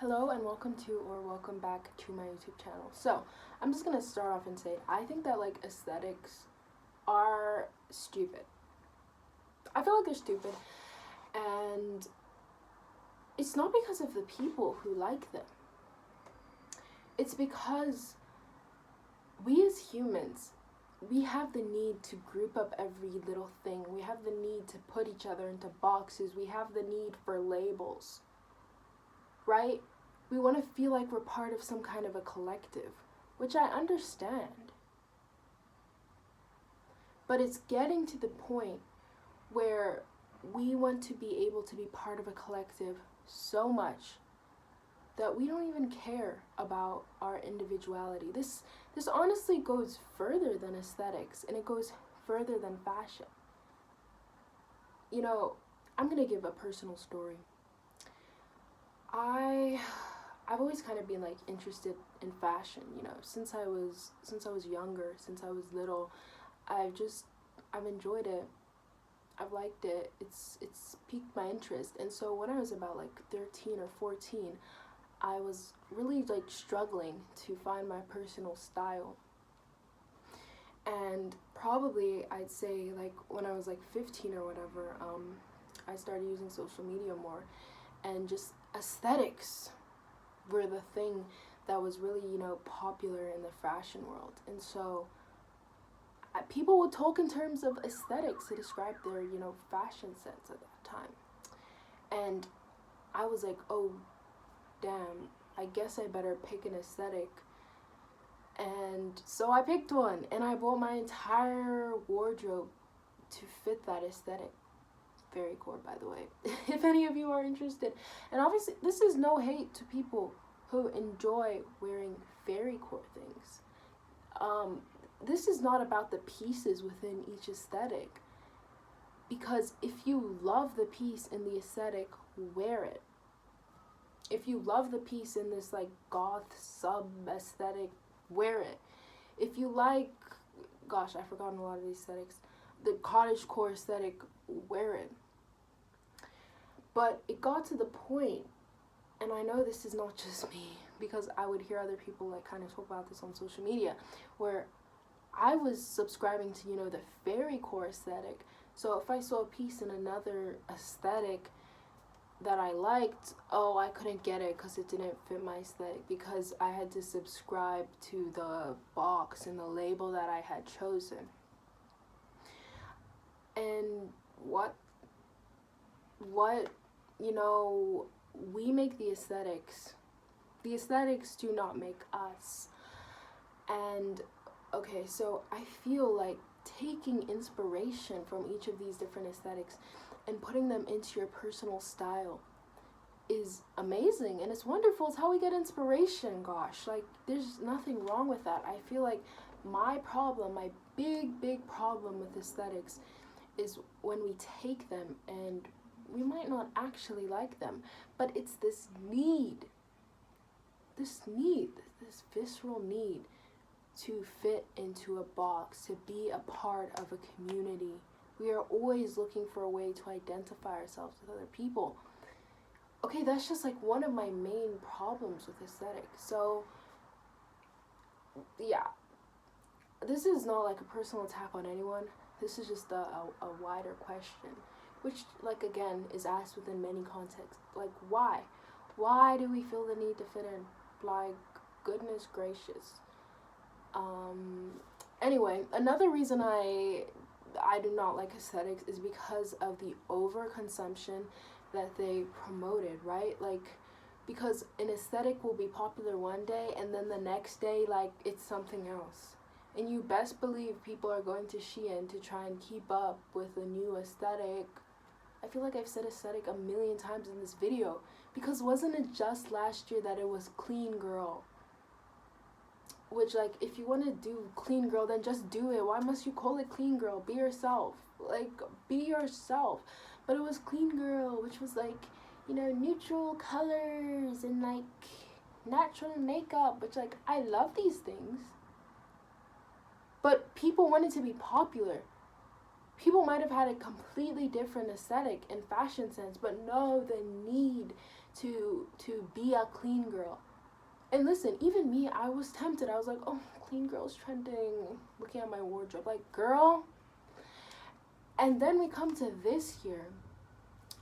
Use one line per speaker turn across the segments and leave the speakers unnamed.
Hello and welcome back to my YouTube channel. So, I'm just gonna start off and say I think that aesthetics are stupid. I feel like they're stupid, and it's not because of the people who like them. It's because we as humans, we have the need to group up every little thing. We have the need to put each other into boxes. We have the need for labels. Right? We want to feel like we're part of some kind of a collective, which I understand. But it's getting to the point where we want to be able to be part of a collective so much that we don't even care about our individuality. This honestly goes further than aesthetics, and it goes further than fashion. You know, I'm going to give a personal story. I've always kind of been interested in fashion, since I was younger, since I was little. I've enjoyed it. I've liked it. It's piqued my interest. And so when I was about 13 or 14, I was really struggling to find my personal style. And probably I'd say when I was 15 or whatever, I started using social media more, and just aesthetics were the thing that was really popular in the fashion world. And so people would talk in terms of aesthetics to describe their fashion sense at that time. And I was like, oh damn, I guess I better pick an aesthetic. And so I picked one, and I bought my entire wardrobe to fit that aesthetic. Very core, by the way, if any of you are interested. And obviously this is no hate to people who enjoy wearing fairy core things. This is not about the pieces within each aesthetic, because if you love the piece in the aesthetic, wear it. If you love the piece in this goth sub aesthetic, wear it. If you gosh, I've forgotten a lot of these aesthetics, the cottagecore aesthetic, wear it. But it got to the point, and I know this is not just me, because I would hear other people kind of talk about this on social media, where I was subscribing to the fairy core aesthetic. So if I saw a piece in another aesthetic that I liked, I couldn't get it because it didn't fit my aesthetic, because I had to subscribe to the box and the label that I had chosen. And what we make the aesthetics. The aesthetics do not make us. And okay, so I feel like taking inspiration from each of these different aesthetics and putting them into your personal style is amazing, and it's wonderful. It's how we get inspiration. Gosh, there's nothing wrong with that. I feel like my big problem with aesthetics is when we take them and we might not actually like them, but it's this visceral need to fit into a box, to be a part of a community. We are always looking for a way to identify ourselves with other people. Okay, that's just one of my main problems with aesthetics. So yeah, this is not a personal attack on anyone. This is just a wider question, which again is asked within many contexts. Why do we feel the need to fit in? Goodness gracious. Anyway, another reason I do not like aesthetics is because of the overconsumption that they promoted, right? Because an aesthetic will be popular one day, and then the next day it's something else. And you best believe people are going to Shein to try and keep up with a new aesthetic. I feel like I've said aesthetic a million times in this video, because wasn't it just last year that it was clean girl? Which if you want to do clean girl, then just do it. Why must you call it clean girl? Be yourself. Be yourself. But it was clean girl, which was neutral colors and natural makeup, which I love these things. But people wanted to be popular. People might have had a completely different aesthetic and fashion sense, but no, the need to be a clean girl. And listen, even me, I was tempted. I was like, oh, clean girl's trending. Looking at my wardrobe, like, girl. And then we come to this year.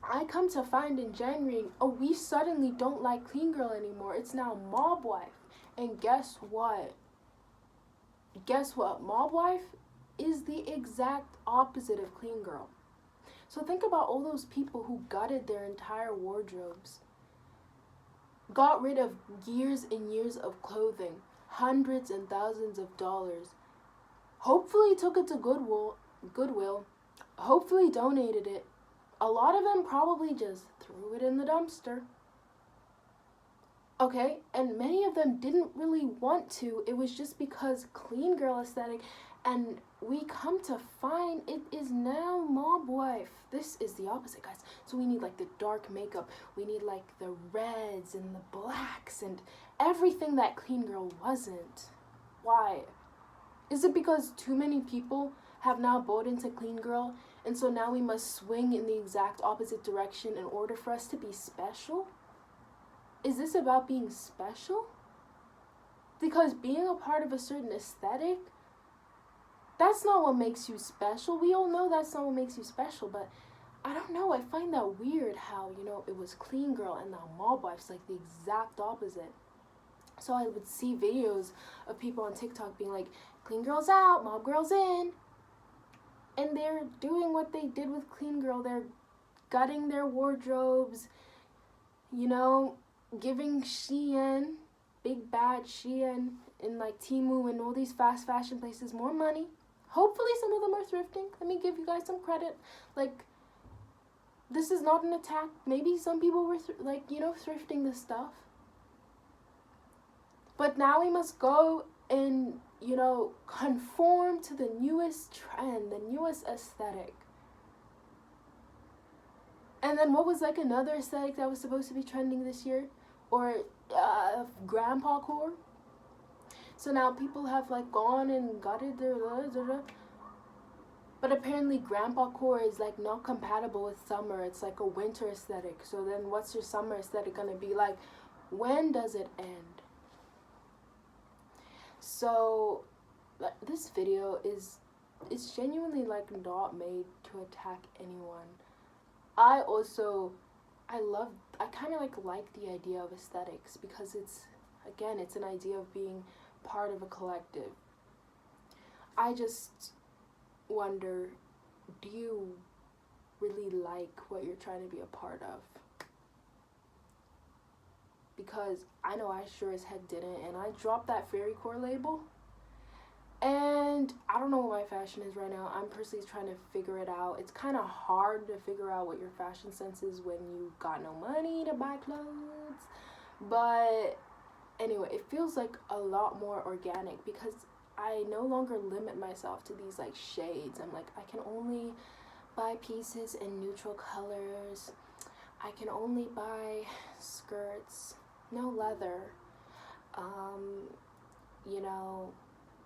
I come to find in January, oh, we suddenly don't like clean girl anymore. It's now mob wife. And guess what? Guess what? Mob wife is the exact opposite of clean girl. So think about all those people who gutted their entire wardrobes, got rid of years and years of clothing, hundreds and thousands of dollars, hopefully took it to Goodwill, hopefully donated it. A lot of them probably just threw it in the dumpster. Okay, and many of them didn't really want to. It was just because clean girl aesthetic, and we come to find it is now mob wife. This is the opposite, guys. So we need like the dark makeup. We need like the reds and the blacks and everything that clean girl wasn't. Why? Is it because too many people have now bought into clean girl, and so now we must swing in the exact opposite direction in order for us to be special? Is this about being special? Because being a part of a certain aesthetic, that's not what makes you special. We all know that's not what makes you special, but I don't know. I find that weird how, it was clean girl and now mob wife's like the exact opposite. So I would see videos of people on TikTok being like, clean girl's out, mob girl's in. And they're doing what they did with clean girl. They're gutting their wardrobes, giving Shein, big bad Shein, and like Temu and all these fast fashion places more money. Hopefully some of them are thrifting. Let me give you guys some credit. Like, this is not an attack. Maybe some people were thrifting this stuff. But now we must go and, conform to the newest trend, the newest aesthetic. And then what was like another aesthetic that was supposed to be trending this year? Or grandpa core. So now people have like gone and gutted their but apparently grandpa core is like not compatible with summer. It's like a winter aesthetic. So then what's your summer aesthetic gonna be like? When does it end? So this video is genuinely like not made to attack anyone. I kind of like the idea of aesthetics because it's an idea of being part of a collective. I just wonder, do you really like what you're trying to be a part of? Because I know I sure as heck didn't, and I dropped that fairy core label. And I don't know what my fashion is right now. I'm personally trying to figure it out. It's kind of hard to figure out what your fashion sense is when you got no money to buy clothes. But anyway, it feels like a lot more organic because I no longer limit myself to these like shades. I'm like, I can only buy pieces in neutral colors. I can only buy skirts, no leather.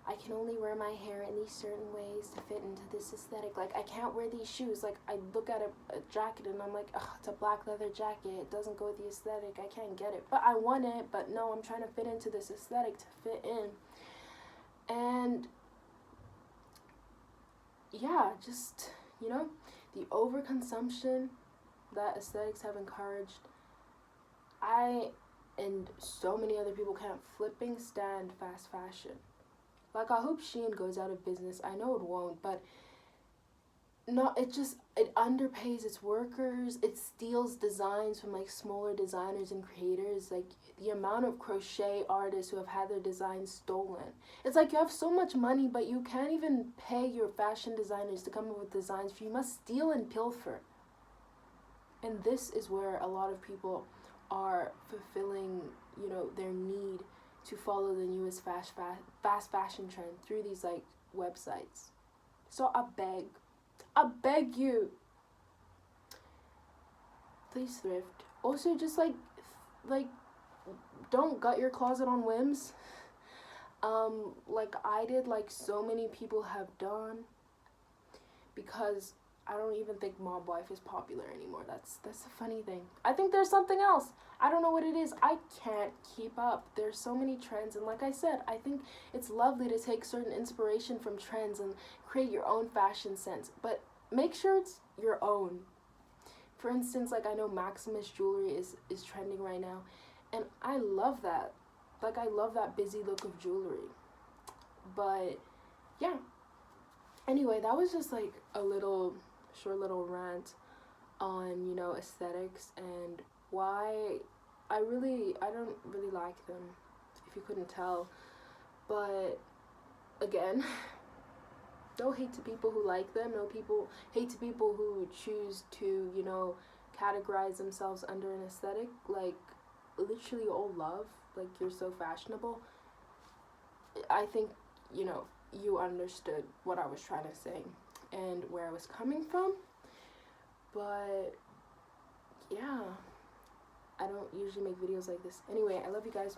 I can only wear my hair in these certain ways to fit into this aesthetic. Like, I can't wear these shoes. Like, I look at a jacket and I'm like, ugh, it's a black leather jacket. It doesn't go with the aesthetic. I can't get it. But I want it. But no, I'm trying to fit into this aesthetic to fit in. And, yeah, just, the overconsumption that aesthetics have encouraged. I and so many other people can't flipping stand fast fashion. Like, I hope Shein goes out of business. I know it won't, but it underpays its workers. It steals designs from like smaller designers and creators. Like, the amount of crochet artists who have had their designs stolen. It's like you have so much money, but you can't even pay your fashion designers to come up with designs for you. You must steal and pilfer. And this is where a lot of people are fulfilling, their need to follow the newest fast fashion trend through these like websites. So I beg you, please thrift. Also, just like don't gut your closet on whims. Like I did, like so many people have done, because I don't even think mob wife is popular anymore. That's a funny thing. I think there's something else. I don't know what it is. I can't keep up. There's so many trends, and like I said, I think it's lovely to take certain inspiration from trends and create your own fashion sense, but make sure it's your own. For instance, like I know Maximus jewelry is trending right now, and I love that. Like I love that busy look of jewelry. But yeah. Anyway, that was just like a short little rant on, you know, aesthetics and why I don't really like them, if you couldn't tell. But again, no hate to people who like them, hate to people who choose to, you know, categorize themselves under an aesthetic. Like, literally all love, like, you're so fashionable. I think, you know, you understood what I was trying to say and where I was coming from. But yeah, I don't usually make videos like this. Anyway, I love you guys.